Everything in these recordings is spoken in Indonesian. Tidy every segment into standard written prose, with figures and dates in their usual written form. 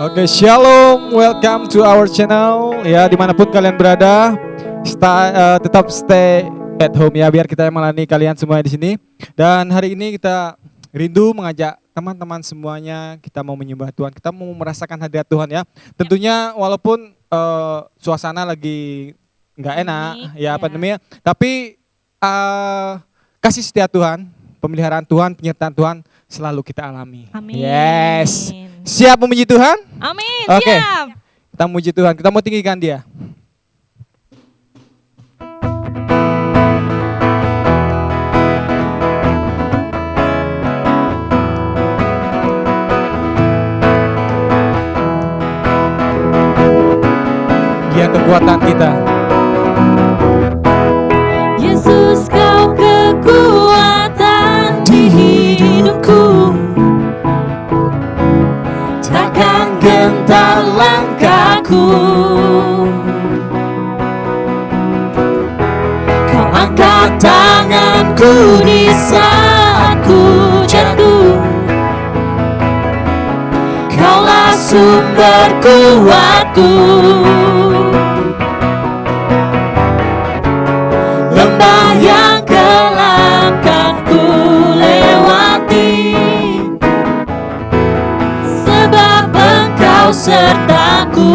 Oke, shalom, welcome to our channel. Ya, dimanapun kalian berada, tetap stay at home ya, biar kita melayani kalian semua di sini. Dan hari ini kita rindu mengajak teman-teman semuanya, kita mau menyembah Tuhan, kita mau merasakan hadirat Tuhan ya. Tentunya walaupun suasana lagi nggak enak ya, pandemi, tapi kasih setia Tuhan, pemeliharaan Tuhan, penyertaan Tuhan selalu kita alami. Amin. Yes. Siap memuji Tuhan? Amin, Oke. siap. Kita memuji Tuhan, kita mau tinggikan Dia. Dia kekuatan kita. Yesus, kau kekuatan di hidupku, takkan gentar langkahku. Kau angkat tanganku di saat ku jatuh, Kaulah sumber kuatku. Lembah yang kelam kan ku lewati, sebab Engkau sertaku.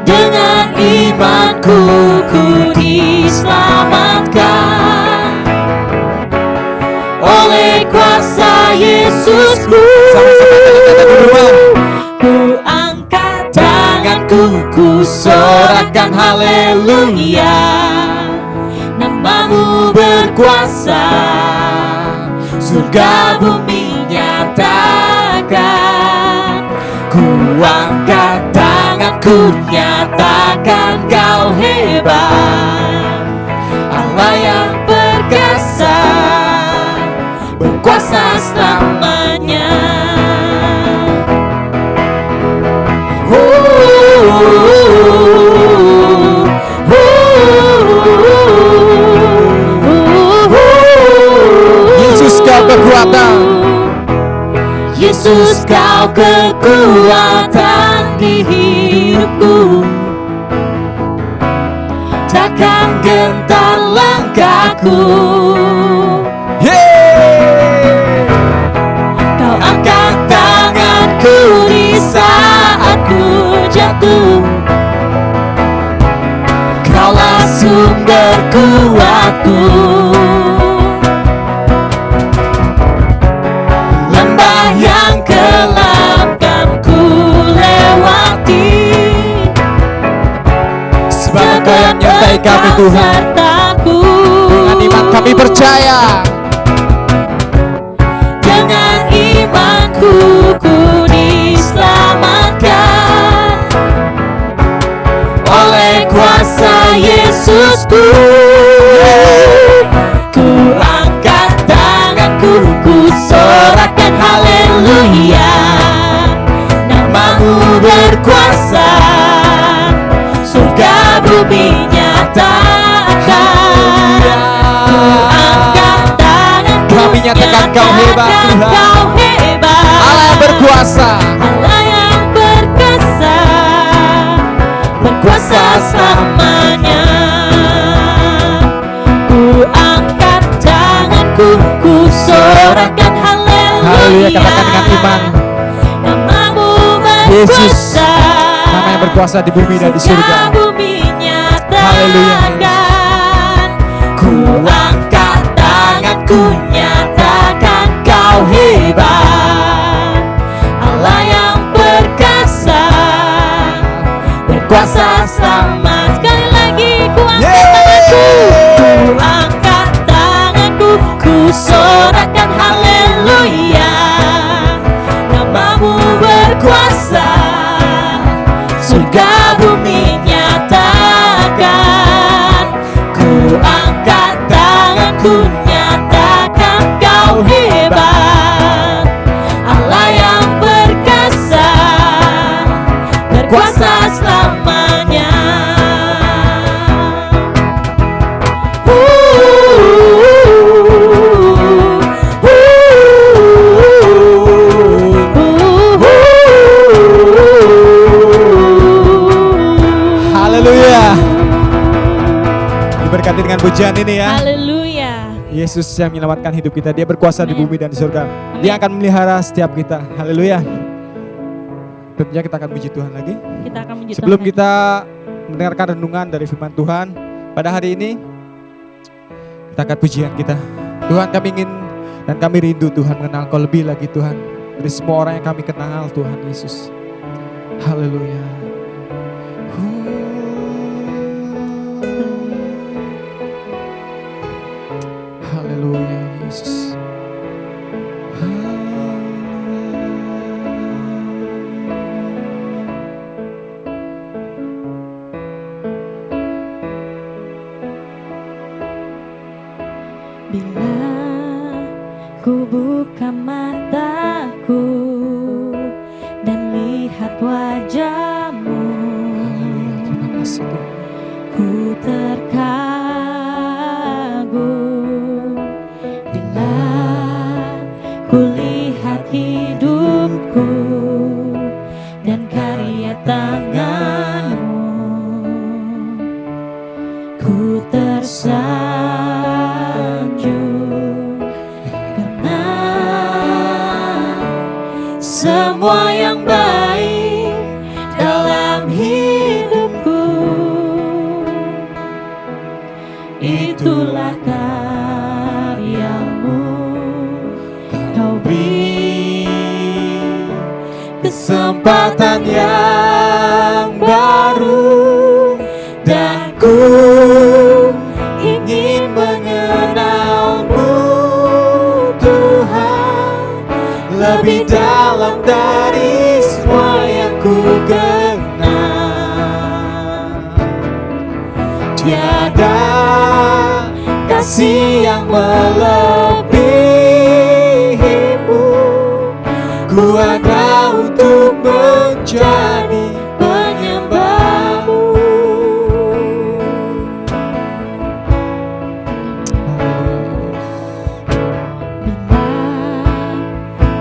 Dengan imanku ku diselamatkan oleh kuasa Yesusku. Ku angkat tanganku, ku sorakan haleluya. Namamu berkuasa, surga bumi nyatakan. Ku angkat tanganku, nyatakan Kau hebat, Allah yang perkasa, berkuasa selamanya. Yesus, Kau kekuatan. Yesus, Kau kekuatan di hidupku, takkan gentar langkahku. Kau angkat tanganku di saat ku jatuh, Kaulah sumber kuatku. Lembah yang kelam kan ku lewati, Sebab Kau yang menyertai kami Tuhan. sertaku. Dengan iman kami percaya. Dengan imanku ku diselamatkan oleh kuasa Yesusku. Ku angkat tanganku, ku sorakan haleluya. Namamu berkuasa, surga bumi nyatakan. Ku angkat tanganku, Kami nyatakan Kau hebat, Tuhan. Kau hebat, Allah yang berkuasa. Allah yang perkasa, berkuasa selamanya. Ku angkat tanganku, ku sorakan Haleluya, haleluya. katakan dengan iman. Namamu Yesus, berkuasa, Nama yang berkuasa di bumi dan di surga. bumi Haleluya. nyatakan. Ku angkat tanganku, nyatakan Kau hebat, Allah yang perkasa, berkuasa selamat. Sekali lagi ku angkat tanganku, ku angkat tanganku, ku sorakan haleluya. Namamu berkuasa, surga bumi nyatakan. Ku angkat tanganku, nyatakan Kau hebat, Allah yang perkasa, berkuasa selamanya. ganti dengan pujian ini ya. Haleluya. Yesus yang menyelamatkan hidup kita. Dia berkuasa di bumi dan di surga. Dia akan memelihara setiap kita. Haleluya. Tentunya kita akan puji Tuhan lagi. Kita akan memuji Sebelum Tuhan. kita mendengarkan renungan dari firman Tuhan pada hari ini, kita akan pujian kita. Tuhan, kami ingin dan kami rindu Tuhan mengenal Kau lebih lagi Tuhan, dari semua orang yang kami kenal Tuhan Yesus. Haleluya. Haleluya Yesus. Bila ku buka mataku dan lihat wajah-Mu, Terima kasih Tuhan. ku terkagum. Bila ku lihat hidupku dan karya tangan-Mu, ku tersanjung karena semua yang baik dalam hidupku itulah karya-Mu. Kau beri kesempatan yang baru dan ku ingin mengenal-Mu Tuhan lebih dalam dari semua yang ku kenal. Tiada kasih yang melebihi-Mu, ku ada untuk menjadi penyembah-Mu. Bila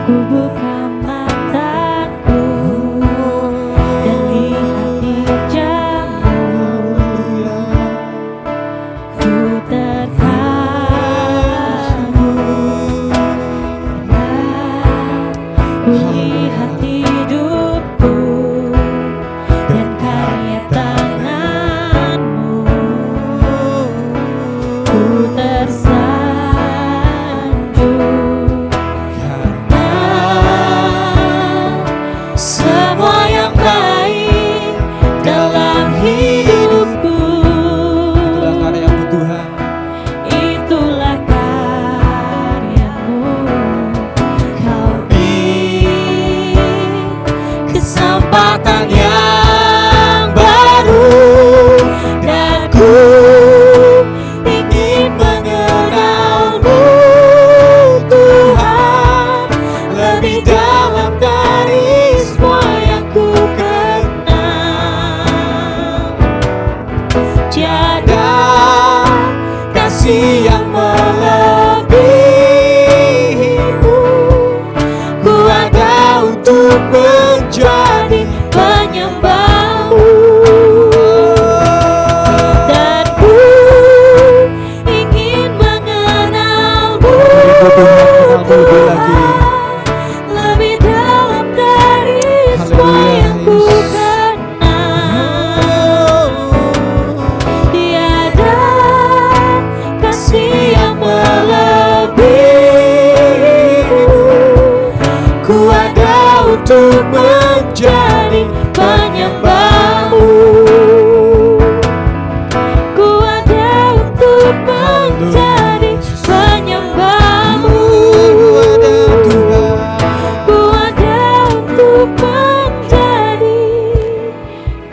ku buka mataku dan lihat hijab-Mu, ku terkagum karena ku lihat hidupku dan karya tangan-Mu, ku tersanjung karena semua yang baik dalam hidupku Itulah karya-Mu Tuhan. itulah karya-Mu. Kau beri kesempatan yang baru dan ku ingin mengenal-Mu Tuhan lebih dalam dari semua yang ku kenal. Tiada kasih yang melebihi-Mu, ku ada untuk menjadi penyembah-Mu. Dan ku ingin mengenal-Mu Rindu Tuhan mengenal-Mu lebih lagi. lebih dalam dari semua Haleluya, yang ku Yesus. kenal. Tiada kasih yang melebihi-Mu, ku ada untuk menjadi penyembah-Mu. Ku ada untuk menjadi penyembah-Mu. Ku ada untuk menjadi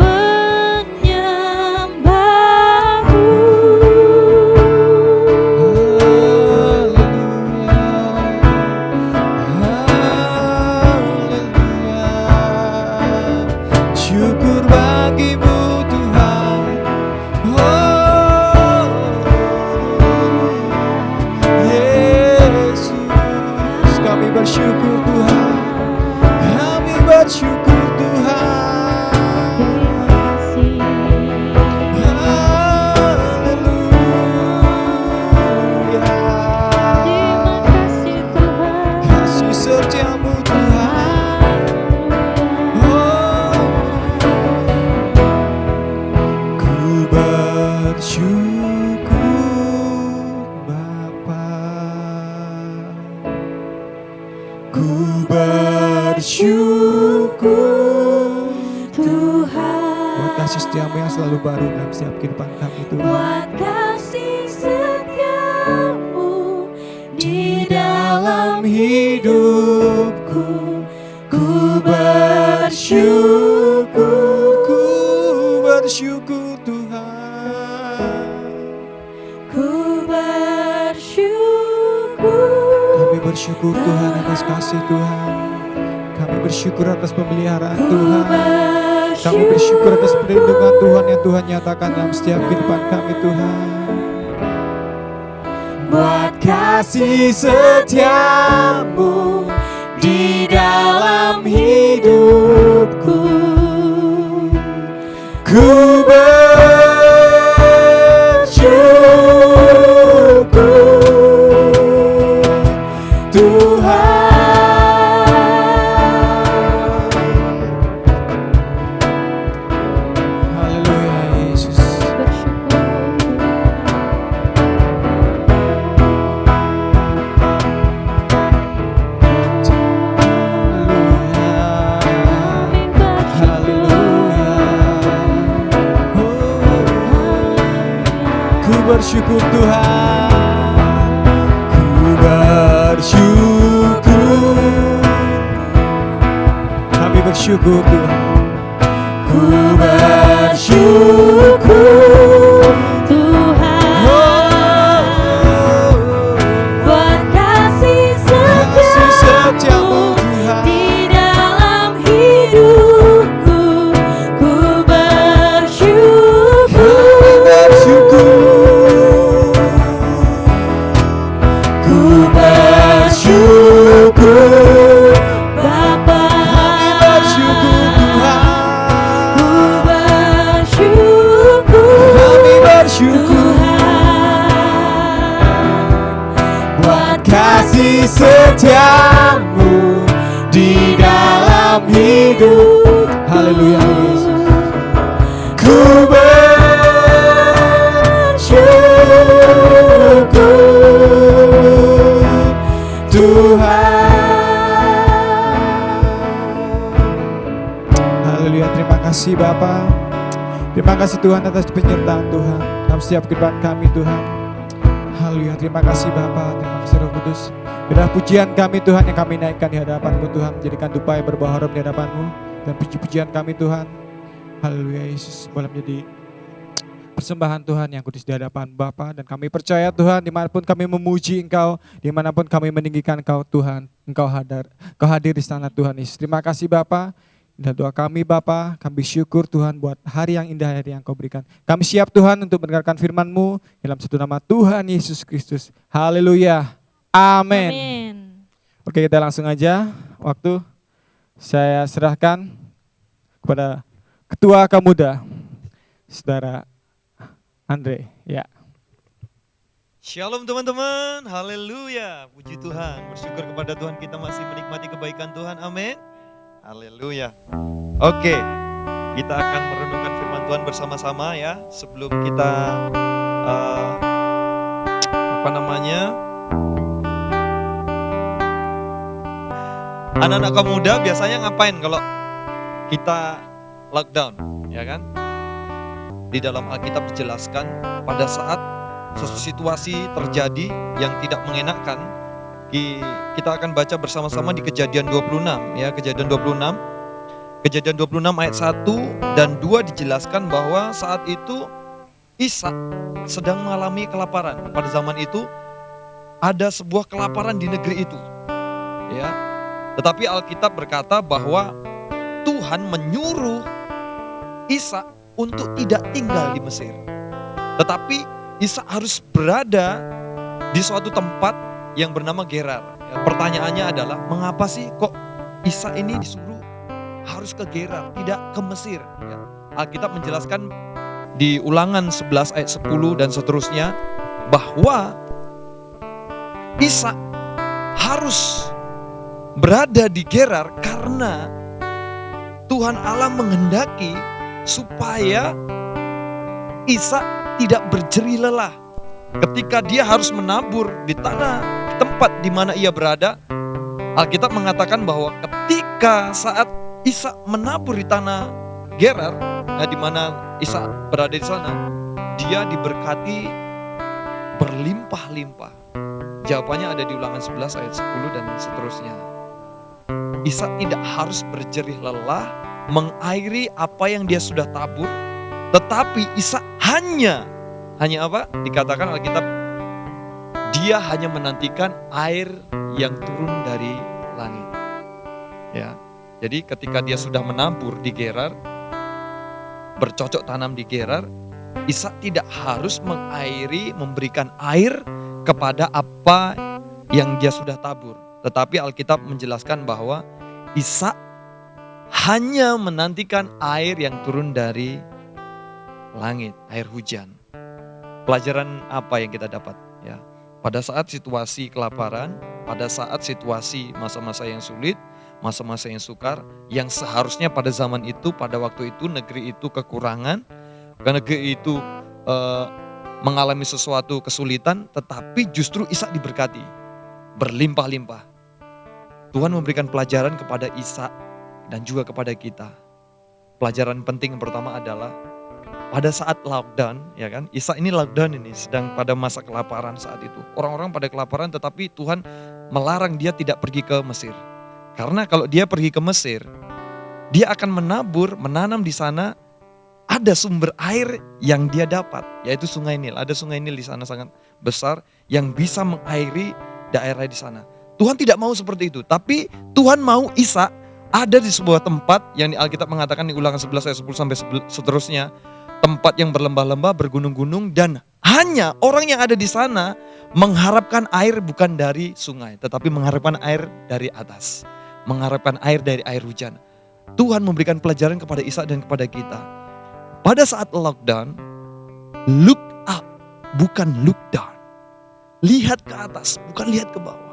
penyembah-Mu. Syukur bagi-Mu Tuhan. Oh, Yesus, kami bersyukur Tuhan. Kami bersyukur Tuhan. Terima kasih. Haleluya. setiamu Tuhan. Oh, ku bersyukur Bapa, ku bersyukur Tuhan, buat kasih setiamu yang selalu baru dalam setiap kehidupan kami Tuhan. buat kasih setiamu di dalam hidupku, ku bersyukur, Ku bersyukur Tuhan. ku bersyukur, Kami bersyukur Tuhan atas kasih Tuhan. Kami bersyukur atas pemeliharaan ku Tuhan. Kami bersyukur atas perlindungan Tuhan yang Tuhan nyatakan dalam setiap kehidupan kami Tuhan. buat kasih setiamu di dalam hidupku, Ku bersyukur Tuhan. Haleluya Yesus. Haleluya. Ku bersyukur Tuhan. Ku bersyukur. Kami bersyukur Tuhan. Ku bersyukur Tuhan, buat kasih setiamu di dalam hidupku, ku bersyukur, ku bersyukur Bapa, bersyukur Tuhan. ku bersyukur Kami bersyukur Tuhan, buat kasih setiamu di dalam hidup. Haleluya Yesus. Ku bersyukur Tuhan. Haleluya, terima kasih Bapa. Terima kasih Tuhan atas penyertaan Tuhan dalam setiap kehidupan kami Tuhan. Haleluya, terima kasih Bapa, terima kasih Roh Kudus. Biarlah pujian kami Tuhan yang kami naikkan di hadapan-Mu Tuhan, menjadikan dupa yang berbau harum di hadapan-Mu. Dan puji-pujian kami Tuhan, haleluya Yesus, boleh menjadi persembahan Tuhan yang kudus di hadapan Bapa. Dan kami percaya Tuhan, dimanapun kami memuji Engkau, dimanapun kami meninggikan Engkau Tuhan, Engkau hadir di sana Tuhan Yesus. Terima kasih Bapa. Dan doa kami Bapa, kami syukur Tuhan buat hari yang indah hari yang Kau berikan. Kami siap Tuhan untuk mendengarkan firman-Mu dalam satu nama Tuhan Yesus Kristus. Haleluya. Amin. Amin. Oke, kita langsung aja. Waktu saya serahkan kepada Ketua Kamuda, Saudara Andre. Ya. Shalom teman-teman, haleluya, puji Tuhan, bersyukur kepada Tuhan kita masih menikmati kebaikan Tuhan, amin, haleluya. Oke, kita akan merenungkan firman Tuhan bersama-sama ya, sebelum kita anak-anak kaum muda biasanya ngapain kalau kita lockdown, ya kan? Di dalam Alkitab dijelaskan pada saat sesuatu situasi terjadi yang tidak mengenakkan, kita akan baca bersama-sama di Kejadian 26 ya, Kejadian 26 ayat 1 dan 2 dijelaskan bahwa saat itu Ishak sedang mengalami kelaparan. Pada zaman itu ada sebuah kelaparan di negeri itu. Ya. Tetapi Alkitab berkata bahwa Tuhan menyuruh Ishak untuk tidak tinggal di Mesir. Tetapi Ishak harus berada di suatu tempat yang bernama Gerar. Ya, pertanyaannya adalah, mengapa sih kok Ishak ini disuruh harus ke Gerar, tidak ke Mesir? Ya, Alkitab menjelaskan di Ulangan 11 ayat 10 dan seterusnya bahwa Ishak harus berada di Gerar karena Tuhan Allah menghendaki supaya Ishak tidak berjerih lelah. Ketika dia harus menabur di tempat di mana ia berada, Alkitab mengatakan bahwa ketika saat Ishak menabur di tanah Gerar, di mana Ishak berada di sana, dia diberkati berlimpah-limpah. Jawabannya ada di Ulangan 11 ayat 10 dan seterusnya. Ishak tidak harus berjerih lelah mengairi apa yang dia sudah tabur, tetapi Ishak hanya apa? Dikatakan Alkitab, dia hanya menantikan air yang turun dari langit. Ya. Jadi ketika dia sudah menabur di Gerar, bercocok tanam di Gerar, Ishak tidak harus mengairi, memberikan air kepada apa yang dia sudah tabur. Tetapi Alkitab menjelaskan bahwa Ishak hanya menantikan air yang turun dari langit, air hujan. Pelajaran apa yang kita dapat? Ya, pada saat situasi kelaparan, pada saat situasi masa-masa yang sulit, masa-masa yang sukar, yang seharusnya pada zaman itu, pada waktu itu negeri itu kekurangan, negeri itu mengalami sesuatu kesulitan, tetapi justru Ishak diberkati, berlimpah-limpah. Tuhan memberikan pelajaran kepada Ishak dan juga kepada kita. Pelajaran penting yang pertama adalah pada saat lockdown, ya kan? Ishak ini lockdown ini, sedang pada masa kelaparan saat itu. Orang-orang pada kelaparan, tetapi Tuhan melarang dia tidak pergi ke Mesir. Karena kalau dia pergi ke Mesir, dia akan menabur, menanam di sana, ada sumber air yang dia dapat, yaitu Sungai Nil. Ada Sungai Nil di sana sangat besar yang bisa mengairi daerah di sana. Tuhan tidak mau seperti itu, tapi Tuhan mau Ishak ada di sebuah tempat yang di Alkitab mengatakan di Ulangan 11 ayat 10 sampai seterusnya, tempat yang berlembah-lembah, bergunung-gunung, dan hanya orang yang ada di sana mengharapkan air bukan dari sungai, tetapi mengharapkan air dari atas, mengharapkan air dari air hujan. Tuhan memberikan pelajaran kepada Ishak dan kepada kita. Pada saat lockdown, look up, bukan look down. Lihat ke atas, bukan lihat ke bawah.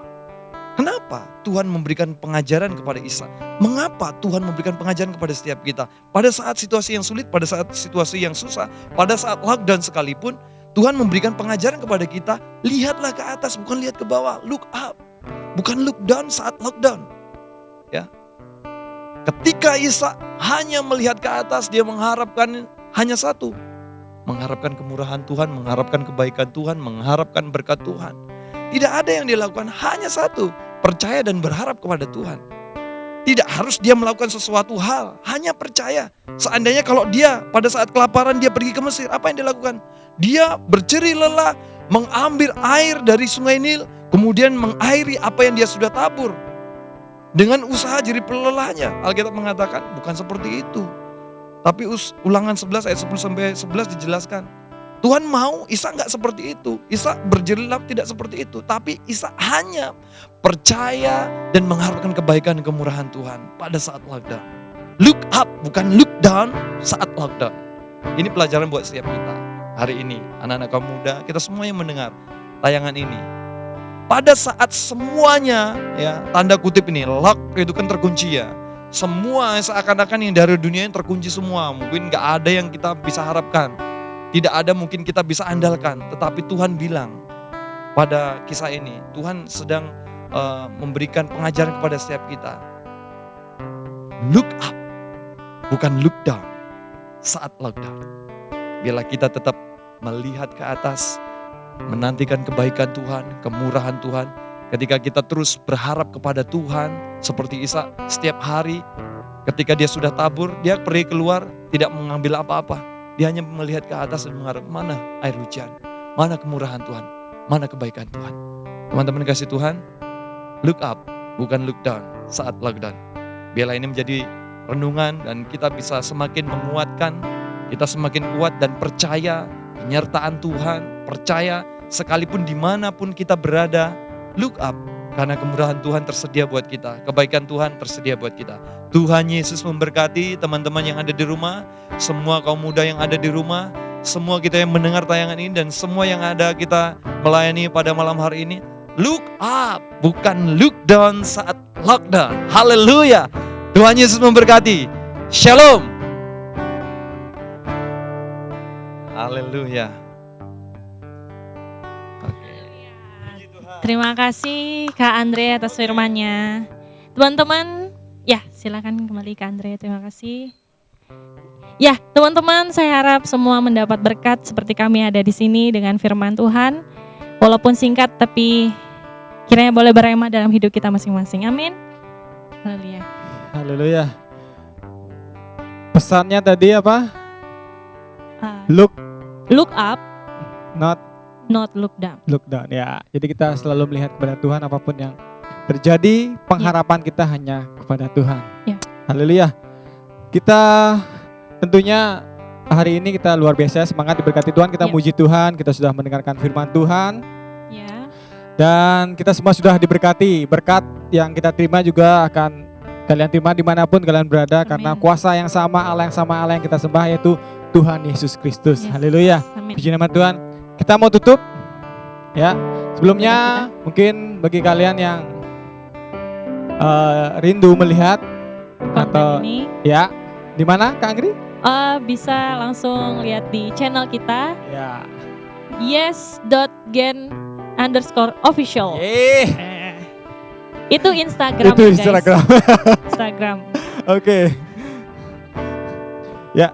Kenapa Tuhan memberikan pengajaran kepada Ishak? Mengapa Tuhan memberikan pengajaran kepada setiap kita? Pada saat situasi yang sulit, pada saat situasi yang susah, pada saat lockdown sekalipun, Tuhan memberikan pengajaran kepada kita, lihatlah ke atas, bukan lihat ke bawah. Look up, bukan look down saat lockdown. Ya. Ketika Ishak hanya melihat ke atas, dia mengharapkan hanya satu. Mengharapkan kemurahan Tuhan, mengharapkan kebaikan Tuhan, mengharapkan berkat Tuhan. Tidak ada yang dilakukan, hanya satu. Percaya dan berharap kepada Tuhan. Tidak harus dia melakukan sesuatu hal, hanya percaya. Seandainya kalau dia pada saat kelaparan dia pergi ke Mesir, apa yang dia lakukan? Dia berjerih lelah, mengambil air dari Sungai Nil, kemudian mengairi apa yang dia sudah tabur. Dengan usaha jerih lelahnya, Alkitab mengatakan bukan seperti itu. Tapi Ulangan 11 ayat 10 sampai 11 dijelaskan. Tuhan mau Ishak enggak seperti itu. Ishak berjerih lelah tidak seperti itu. Tapi Ishak hanya percaya dan mengharapkan kebaikan dan kemurahan Tuhan pada saat lockdown. Look up, bukan look down saat lockdown. Ini pelajaran buat setiap kita. Hari ini, anak-anak kaum muda, kita semua yang mendengar tayangan ini. Pada saat semuanya, ya tanda kutip ini, lock itu kan terkunci ya. Semua seakan-akan yang dari dunia yang terkunci semua. Mungkin gak ada yang kita bisa harapkan. Tidak ada mungkin kita bisa andalkan. Tetapi Tuhan bilang pada kisah ini, Tuhan sedang memberikan pengajaran kepada setiap kita. Look up, bukan look down saat lockdown. Biarlah kita tetap melihat ke atas, menantikan kebaikan Tuhan, kemurahan Tuhan. Ketika kita terus berharap kepada Tuhan, seperti Ishak setiap hari, ketika dia sudah tabur, dia pergi keluar, tidak mengambil apa-apa. Dia hanya melihat ke atas dan mengharap mana air hujan, mana kemurahan Tuhan, mana kebaikan Tuhan. Teman-teman kasih Tuhan, look up, bukan look down saat lockdown. Biarlah ini menjadi renungan dan kita bisa semakin menguatkan, kita semakin kuat dan percaya penyertaan Tuhan, percaya sekalipun dimanapun kita berada, look up. Karena kemurahan Tuhan tersedia buat kita. Kebaikan Tuhan tersedia buat kita. Tuhan Yesus memberkati teman-teman yang ada di rumah. Semua kaum muda yang ada di rumah. Semua kita yang mendengar tayangan ini. Dan semua yang ada kita melayani pada malam hari ini. Look up, bukan look down saat lockdown. Haleluya. Tuhan Yesus memberkati. Shalom. Haleluya. Terima kasih Kak Andre atas firman-Nya. Teman-teman, ya silakan kembali Kak Andre, terima kasih. Ya, teman-teman, saya harap semua mendapat berkat seperti kami ada di sini dengan firman Tuhan. Walaupun singkat tapi kiranya boleh berema dalam hidup kita masing-masing. Amin. Haleluya. Haleluya. Pesannya tadi apa? Look up, Not not look down. look down ya. Jadi kita selalu melihat kepada Tuhan apapun yang terjadi, pengharapan kita hanya kepada Tuhan. Ya. Haleluya. Kita tentunya hari ini kita luar biasa semangat diberkati Tuhan, kita Ya. muji Tuhan, kita sudah mendengarkan firman Tuhan Ya. dan kita semua sudah diberkati. Berkat yang kita terima juga akan kalian terima dimanapun kalian berada. Amin. Karena kuasa yang sama, Allah yang kita sembah yaitu Tuhan Yesus Kristus. Yes. Haleluya. Amin. Puji nama Tuhan. Kita mau tutup ya. Sebelumnya mungkin bagi kalian yang rindu melihat Konten atau ini ya di mana Kak Anggri? bisa langsung lihat di channel kita Ya. yes.gen_official. Itu Instagram, Itu guys. Instagram. Instagram. Oke. Ya.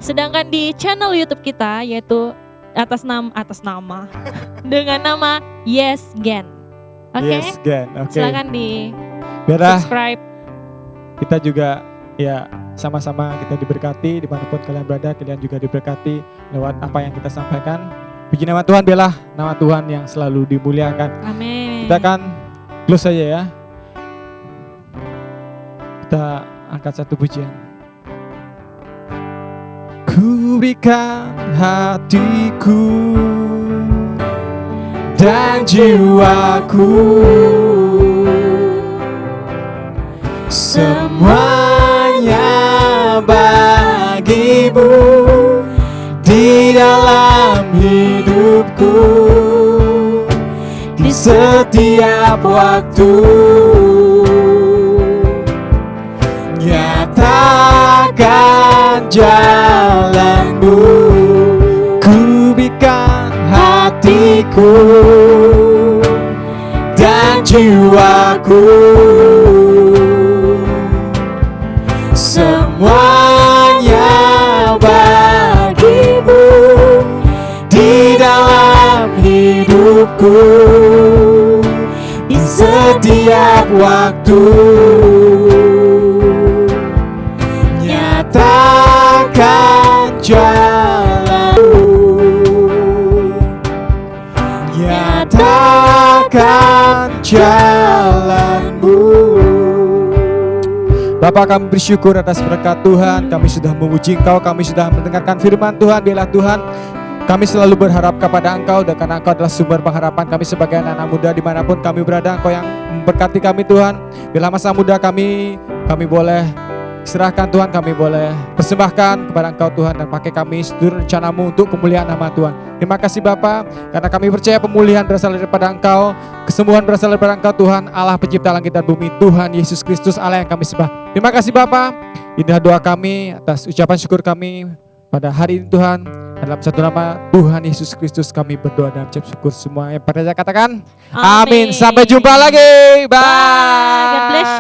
Sedangkan di channel YouTube kita yaitu atas nama dengan nama Yes Gen. Oke. Yes, Gen. Oke. Silakan di Biarlah subscribe. kita juga ya sama-sama kita diberkati dimanapun kalian berada, kalian juga diberkati lewat apa yang kita sampaikan. Puji nama Tuhan, biarlah nama Tuhan yang selalu dimuliakan. Amin. Kita akan close saja ya. Kita angkat satu pujian. Ku berikan hatiku dan jiwaku, semuanya bagimu di dalam hidupku, di setiap waktu. Nyatakan jalanmu, ku berikan hatiku dan jiwaku, semuanya bagimu di dalam hidupku, di setiap waktu. Nyatakan jalanmu, nyatakan jalanmu. Bapa, kami bersyukur atas berkat Tuhan, kami sudah memuji Engkau, kami sudah mendengarkan firman Tuhan. Biarlah Tuhan, kami selalu berharap kepada Engkau, dan karena Engkau adalah sumber pengharapan kami sebagai anak-anak muda dimanapun kami berada. Engkau yang memberkati kami Tuhan. Bila masa muda kami boleh serahkan Tuhan, kami boleh persembahkan kepada Engkau Tuhan, dan pakai kami seluruh rencanamu untuk kemuliaan nama Tuhan. Terima kasih Bapa, karena kami percaya pemulihan berasal daripada Engkau, kesembuhan berasal daripada Engkau Tuhan, Allah pencipta langit dan bumi, Tuhan Yesus Kristus Allah yang kami sembah. Terima kasih Bapa, inilah doa kami atas ucapan syukur kami pada hari ini Tuhan. Dalam satu nama Tuhan Yesus Kristus kami berdoa dan ucap syukur. Semua yang pada saya katakan amin. Sampai jumpa lagi. Bye. Bye. God bless you.